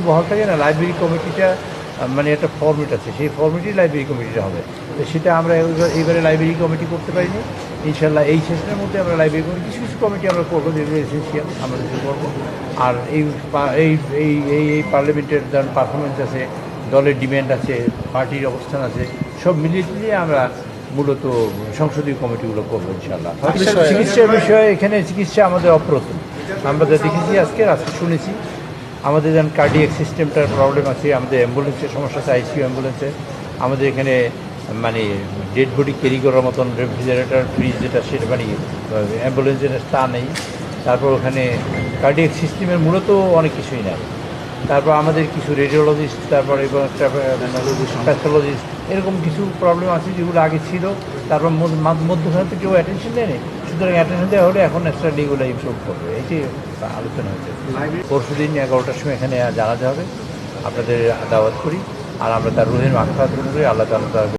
বহাল থাকে না, লাইব্রেরি কমিটিটা মানে একটা ফর্মেট আছে, সেই ফর্মেটই লাইব্রেরি কমিটিটা হবে। তো সেটা আমরা এইবারে লাইব্রেরি কমিটি করতে পারিনি। ইনশাল্লাহ এই সেশনের মধ্যে আমরা লাইব্রেরি কমিটি কিছু কিছু কমিটি আমরা করবো, যেগুলো এসেন্সিয়াল আমরা যেগুলো করবো। আর এই এই এই এই এই পার্লামেন্টের ধরুন পারফরমেন্স আছে, দলের ডিম্যান্ড আছে, পার্টির অবস্থান আছে, সব মিলিয়ে আমরা মূলত সংসদীয় কমিটিগুলো করবো ইনশাল্লাহ। চিকিৎসার বিষয়ে এখানে চিকিৎসা আমাদের অপ্রতুল, আমরা যা দেখেছি আজকে শুনেছি আমাদের যেমন কার্ডিয়াক সিস্টেমটার প্রবলেম আছে, আমাদের অ্যাম্বুলেন্সের সমস্যা আছে, আইসিইউ অ্যাম্বুলেন্সে আমাদের এখানে মানে ডেড বডি ক্যারি করার মতন রেফ্রিজারেটর ফ্রিজ যেটা সেটা মানে অ্যাম্বুলেন্সের তা নেই। তারপর ওখানে কার্ডিয়াক সিস্টেমের মূলত অনেক কিছুই নেই। তারপর আমাদের কিছু রেডিওলজিস্ট, তারপর এবং একটা প্যাথোলজিস্ট, এরকম কিছু প্রবলেম আছে যেগুলো আগে ছিল। তারপর মধ্যখানে তো কেউ অ্যাটেনশন দেয়নি, সুতরাং অ্যাটেনশন দেওয়া হলে এখন এক্সট্রা ডিগুলো ইমপ্রুভ করবে, এটি আলোচনা হয়েছে। পরশু দিন 11টার সময় এখানে জানাজা হবে, আপনাদের দাওয়াত করি। আর আমরা তার রুহের মাগফিরাত করি, আল্লাহ তাআলা